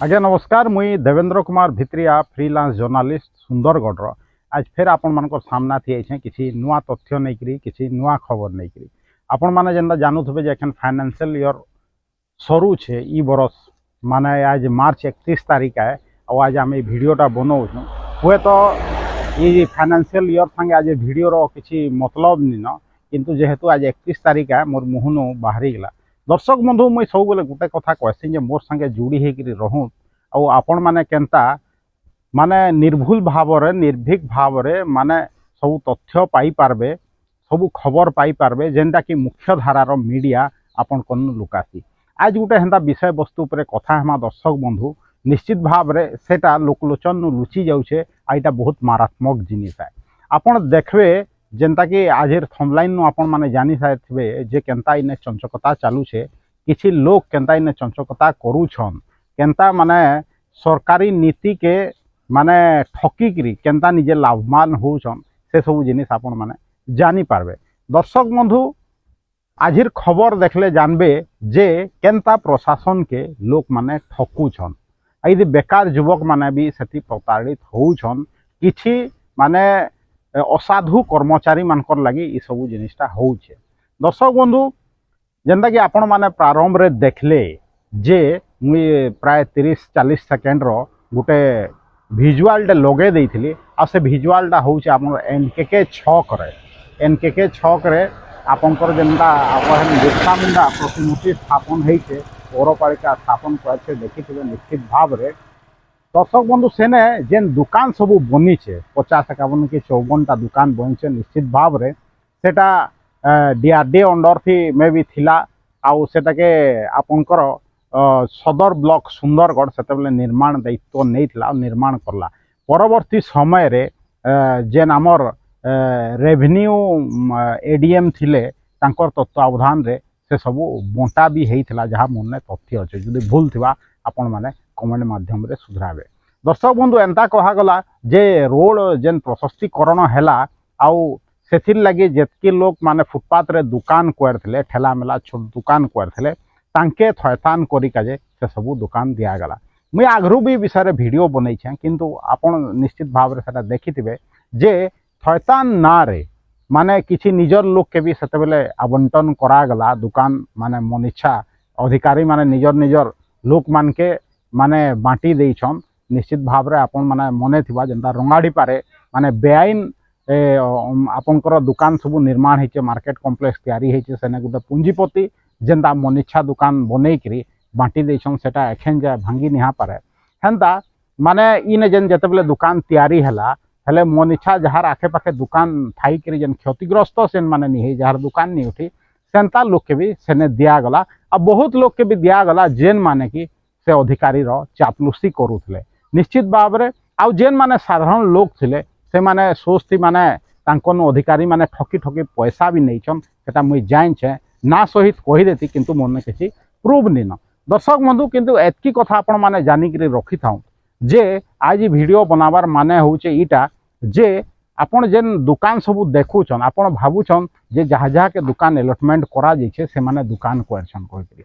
आज्ञा नमस्कार मुई देवेंद्र कुमार भित्रिया फ्रीलांस जर्नालीस्ट सुंदरगढ़ आज फिर आपण मान सामना थी किसी नुआ तथ्य नहीं किसी नुआ खबर नहीं आपण मैंने जेनता जानूथे जे फाइनेंशियल ईयर सरू छे ई बरस माने आज मार्च 31 तारीख है और आज आम भिडटा बनाऊँ हुए तो ये फाइनेंशियल ईयर संगे आज भिडर किसी मतलब नीन किंतु जेहेतु आज 31 तारीख है मोर मुहनु बाहरी गला दर्शक बंधु मुई सब बेले गोटे कथा कहसी जे मोर संगे जोड़ी होकर रहूँ आपण माने केनता माने निर्भुल भाव निर्भीक भाव माने सब तथ्य पाई पारबे सब खबर पाई पारबे जेनटा कि मुख्य धारार मीडिया आपण कन लुकासी आज गोटे हेन्ता विषय वस्तु पर कथा हेमा दर्शक बंधु निश्चित भाव रे सेटा लोकलोचन लुचि जाउछे आइटा बहुत मारात्मक जिनिस है आपण देखबे जेनता कि आज थंबलाइन नु आपण माने जानी साथे जे केनता इने चंचकता चालू छे किछि लोग केनता इने चंचकता करूछन केनता माने सरकारी नीति के माने ठकिकरी केनता निजे लाभवान होछन से सब जिनिस आपण माने जानी पारबे दर्शक बंधु आजिर खबर देखले जानबे जे केनता प्रशासन के लोक माने ठकुछन यदि बेकार युवक माने भी सेति प्रताड़ित होछन किछि माने असाधु कर्मचारी मानकर लगी ये सब जिनिसटा होछे दर्शक बंधु जेनता कि आपण माने प्रारंभ रे देखले जे मुई प्राय 30-40 सेकेंड रो गोटे भिजुआलटे लगे देइथिली आ से भिजुआलटा होछे आपन एनकेके छक रे आपनकर जेनता आपन बिरसा मुंडा प्रतिमूर्ति स्थापन होइछे पौरपालिका स्थापन करछे देखिथिबे निश्चित भाव रे दर्शक बंधु सेने जेन दुकान सब बनीचे 50-51 कि 54टा दुकान बनीचे निश्चित भाव रे सेटा डीआरडी अंडर थी मे भी थिला आउ सेटाके आपनकर सदर ब्लॉक सुंदरगढ़ से निर्माण दायित्व नहीं थिला निर्माण करला परवर्ती समय रे जेन आमर रेवेन्यू एडीएम थिले तांकर तत्वावधान रे से सब बंटा भी होता जहाँ मन तथ्य अच्छे जो भूल थिबा आपण माने कमेंट माध्यम रे सुधराबे दर्शक बंधु एंता कहागला जे रोड जेन प्रशस्तीकरण हैला आउ सेथिर लगे जेतके लोग माने फुटपाथ रे दुकान करथिले ठेला मेला छोट दुकान करथिले तांके थयथान करी काजे से सब दुकान दिया गला मुई आगरू भी विषय रे वीडियो बनै छे किंतु आपण निश्चित भाव रे सेटा देखिथिबे जे थयथान ना रे माने किसी निजर लोक के भी सेते बेले आवंटन करा गला दुकान माने मन इच्छा अधिकारी माने निजर लोक मान के माने बांटी देइछन निश्चित भाव रे आपण माने मने थिबा जेंता रंगाड़ी पारे माने बेआईन आपनकर दुकान सब निर्माण होइछे मार्केट कॉम्प्लेक्स तैयारी होइछे सेने गुटे पूंजीपति जेंता मन इच्छा दुकान बनै करी बांटी देइछन सेटा एखेन जा भांगी निहा पारे हेंता माने इने जेन जते बेले दुकान तैयारी हला हेले मन इच्छा जार आखे पाखे दुकान थाई करी जेन क्षतिग्रस्त सेन माने नहीं जार दुकान नहीं उठी सेंता लोग के भी सेने दिया गला आ बहुत लोग के भी दिया गला जेन माने कि से अधिकारी रो चापलूसी करूथले निश्चित भाव रे आ जेन माने साधारण लोग थिले से माने सोचती माने तांकन अधिकारी माने ठकी पैसा भी नहीं छन सेटा मुई जाइन छे ना सहित कहि देती किंतु मन किसी प्रूव नहीं न दर्शक बंधु किंतु एतकी कथा आपण माने जानि करी रखि थाउ जे आज वीडियो बनाबार माने होचे इटा जे आपण जेन दुकान सब देखुछन आपण भाबुछन जे जहाँ जहाँ के दुकान अलॉटमेंट करा जाइछे से माने दुकान करछन कहि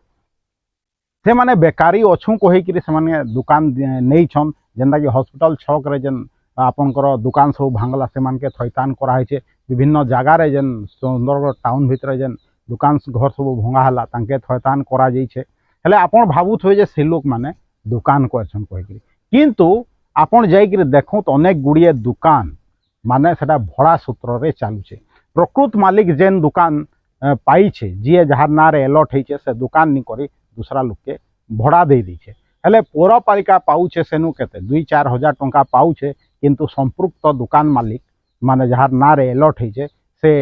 से माने बेकारी अछु कहि करी से माने दुकान नै छन जेंदा कि हॉस्पिटल छक रे जेन आपनकर दुकान सब भांगला से मान के थैतान करा है विभिन्न जगार जेन सुंदरगढ़ टाउन भितर जेन दुकान घर सब भंगा हला तांके थैतान करा जाइछे हेले आपण भाबुथबे जे से लोक माने दुकान करछन कहि करी किंतु आपण जाइकरी देखो तो अनेक गुड़िए दुकान माने सेटा भड़ा सूत्र रे चालुचे प्रकृत मालिक जेन दुकान पाइछे जी जहाँ ना रे अलॉट होइछे से दुकान नहीं करी दूसरा लोक के भड़ा दे दीछे हेले पौरपालिका पाउछे सेनु केते 2-4 हजार टंका पाउछे किंतु संपृक्त दुकान मालिक माने जहाँ ना रे अलॉट होइछे से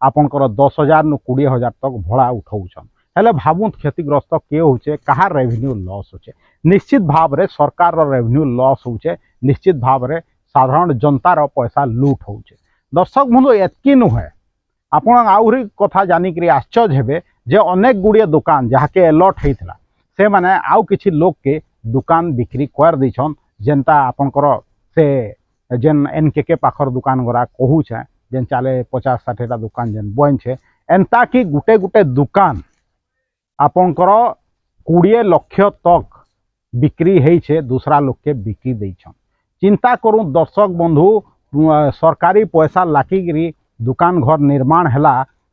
आपनकर 10,000 नु 20,000 तक भड़ा उठाउछन हेले भाबुत क्षतिग्रस्त के होचे कहा रेवेन्यू लॉस होचे निश्चित भाव रे सरकार रो रेवेन्यू लॉस होचे निश्चित भाव रे साधारण जनतार पैसा लूट होचे दर्शक बंधु एतकी नुहे आपण आउरी कथा जानी करी आश्चर्य हेबे जे अनेक गुड़िए दुकान जहाँ के अलॉट होइथला से माने आउ किछि लोग के दुकान बिक्री कर दैछन जेनता आपनकर से जेन एनकेके पाखर दुकान गरा कहूछे जेन चाले 50-60 दुकान जेन बन छे एंता कि गुटे गुटे दुकान आपनकर 20 लाख तक बिक्री होइछे दूसरा लोग के बिकी देछन। चिंता करूँ दर्शक बंधु सरकारी पैसा लाखिकी दुकान घर निर्माण हैला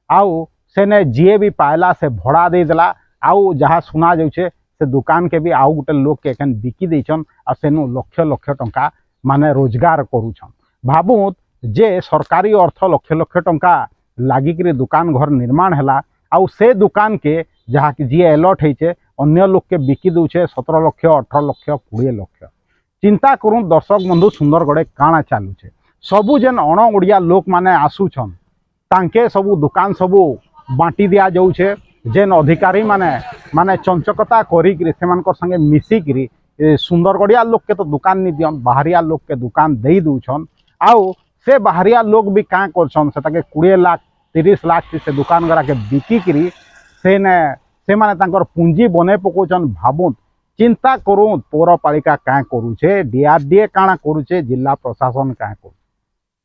आउ सेने जीए भी पाइला से भड़ा दे देला आउ जहाँ सुना जाउछे से दुकान के भी आउ गोटे लोग के एखन बिकी देछन आ सेनु लक्ष लक्ष टंका माने रोजगार करूछन। भाबुत जे सरकारी अर्थ लक्ष लक्ष टंका लागिकी दुकान घर निर्माण हैला आउ से दुकान के जहाँ कि जी अलॉट होइछे अन्य लोग के बिकी दूचे 17 लक्ष 18 लक्ष 20 लक्ष। चिंता करूँ दर्शक बंधु सुंदरगढ़ काଣା चालुचे सबू जेन अण ओडिया लोक माने आसुछन तांके सबू दुकान सबू बांटी दिया जाउछे जेन अधिकारी माने माने चंचकता करिकरी सेमानकर संगे मिसिकरी सुंदरगढ़िया लोक के तो दुकान नहीं दियन बाहरिया लोक के दुकान दे दूछन आउ से बाहरिया लोग भी क्या करछन से ताके 20 लाख 30 लाख से दुकान गरा के बिकिकी से माने तांकर पूंजी बने पकोचन। भाबुत चिंता करूँ पौरपालिका क्या करुचे डीआरडीए काଣା करुचे जिला प्रशासन क्या करुचे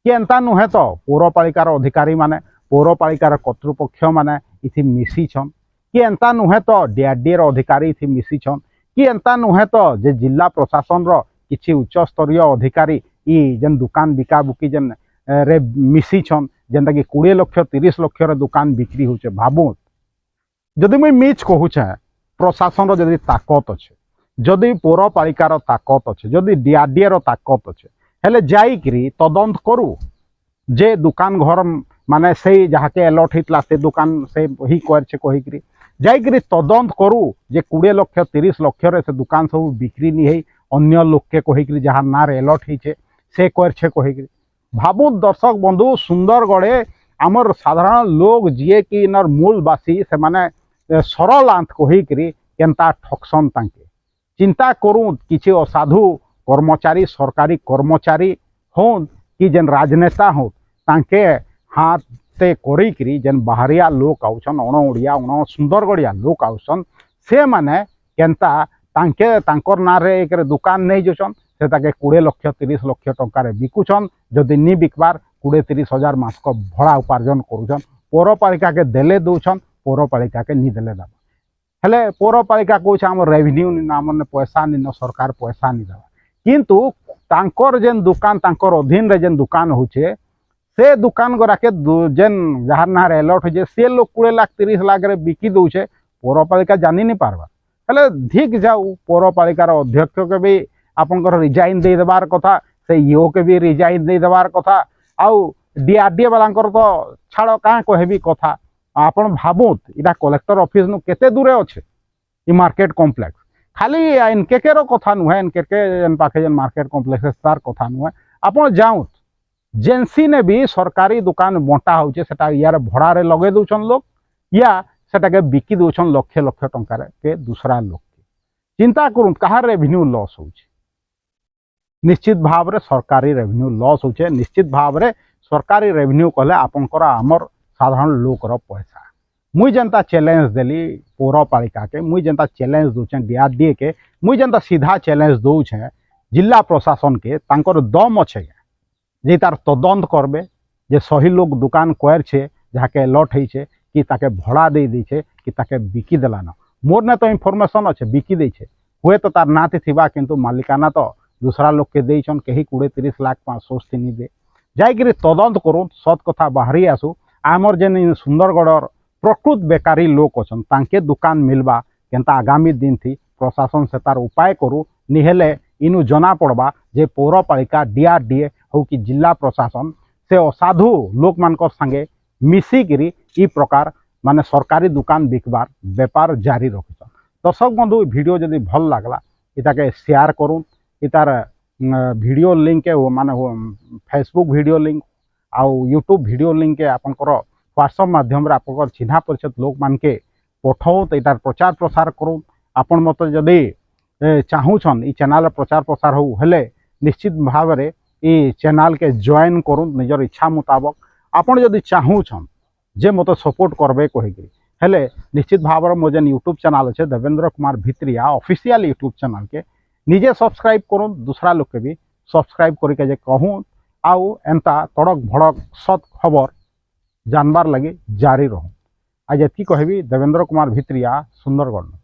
कि एंता नुहे तो पौरपालिकार अधिकारी माने पौरपालिकार कर्तृपक्ष माने इथि मिसिछन कि एंता नुहे तो डीआरडीए अधिकारी इथि मिसिछन कि एंता नुहे तो जे जिला प्रशासन रो किछि उच्च स्तरीय अधिकारी ई जेन दुकान बिका बुकी जेन रे मिसिछन जेनता कि 20 लक्ष 30 लक्ष रे दुकान बिक्री होचे। भाबुत जदि मुई मिछ कहूचे प्रशासन रो जदि ताकत अच्छे जदि पौरपालिकार ताकत अच्छे जदि डीआरडीए ताकत अच्छे हेले जाइकरी तदंत करू जे दुकान घर माने से जहाँ के अलॉट होता से दुकान से ही कहीकि जाइकरी तदंत करू जे 20 लक्ष 30 लक्ष रे से दुकान सब बिक्री नहीं है अन्य लोक के कहीकि जहाँ ना अलॉट होइछे से कहीकि। भाबुत दर्शक बंधु सुंदरगढ़े आमर साधारण लोग जीए कि इनर मूलवासी से माने सरल आंत कहीकि केनता ठकसन तांके। चिंता करूँ किसी असाधु कर्मचारी सरकारी कर्मचारी हों कि जेन राजनेता हो तांके हाथ से करी जेन बाहरिया लोक आउछन अण ओडिया अण सुंदरगढ़िया लोक आउछन से माने केनता तांके तांकर नारे एक दुकान नहीं जोचन से ताके 20 लक्ष 30 लक्ष टंकार बिकुछन जदि नी बिकबार 20-30 हजार मासक भड़ा उपार्जन करुछन पौरपालिका के देले दौछन पौरपालिका के नी देले दबा हेले पौरपालिका कौच आम रेवेन्यू आम पैसा नहीं सरकार पैसा नहीं देवा किंतु तांकर जेन दुकान तांकर अधीन रे जेन दुकान होचे से दुकान गरा के जेन जहाँ ना अलॉट हो से लोग 20 लाख 30 लाख रे बिकी दौचे पौरपालिका जानी नहीं पारबा हेले धिक जाऊ पौरपालिकार अध्यक्ष के भी आपनकर रिजाइन दे देबार कथा से ईओ के भी रिजाइन दे देबार कथा आउ डीआरडीए वालांकर तो छाड़ क्या कहबी कथा आपण भाबुत इटा कलेक्टर ऑफिस नु केते दूरे अच्छे ई मार्केट कॉम्प्लेक्स खाली एनकेके रो कथा नुहे एनकेके जेन पाखे जेन मार्केट कॉम्प्लेक्स तार कथा नुहे आपण जाउत जेनसी ने भी सरकारी दुकान बंटा होचे सेटा यार भड़ा रे लगे दउछन लोग या सेटा के बिकी दउछन लक्ष लक्ष टंका के दूसरा लोग के। चिंता करूँ कहार रेवेन्यू लॉस होचे निश्चित भाव रे सरकारी रेवेन्यू लॉस होचे निश्चित भाव रे सरकारी रेवेन्यू कहले आपनकर आमर साधारण लोकर पैसा मुई जनता चैलेंज देली पौरपालिका के मुई जनता चैलेंज दूचे डीआरडीए के मुई जनता सीधा चैलेंज दूचे जिला प्रशासन के तांकर दम अच्छे जे तार तदंत करबे जे सही लोग दुकान क्वार छे जहाँ के अलॉट होइछे कि ताके भड़ा दे दीछे कि ताके बिकी देला ना मोर ने तो इनफॉरमेशन अच्छे बिकी देछे हुए तो तार नाते थिबा किंतु मालिकाना तो दूसरा लोग के देछन कहीं 20-30 लाख 500 नहीं दे जाइकरी तदंत करूँ सत कथा बाहरी आसू आमर जेन सुंदरगढ़ प्रकृत बेकारी लोक अच्छन तांके दुकान मिलवा केनता आगामी दिन थी प्रशासन से तार उपाय करू निहेले इनु जना पड़वा जे पौरपालिका डीआरडीए हो कि जिला प्रशासन से असाधु लोक मानकर संगे मिसिकी ई प्रकार माने सरकारी दुकान बिकबार बेपार जारी रखुछन। दर्शक बंधु वीडियो जदि भल लागला इताके शेयर करूँ इतार वीडियो लिंक के माने फेसबुक वीडियो लिंक आउ यूट्यूब वीडियो लिंक के आपनकर व्हाट्सएप माध्यम आप चिन्हा परिचित लोक मान के पठाओ तो यार प्रचार प्रसार करूँ आपण मत जदि चाहूछन ई चैनल प्रचार प्रसार हो हेले निश्चित भाव में ई चैनल के जॉइन करूँ निजर इच्छा मुताबक आपण जदि चाहूछन जे मत सपोर्ट करबे कहीकि हेले निश्चित भाव में मो जेन यूट्यूब चैनल अच्छे Devendra Kumar Bhitriya official YouTube channel के निजे सब्सक्राइब करूँ दूसरा लोग के भी सब्सक्राइब करके जे कहूँ आउ एंता तड़क भड़क सत खबर जानबार लगी जारी रहूँ आज एति कहबी देवेंद्र कुमार भित्रिया सुंदरगढ़।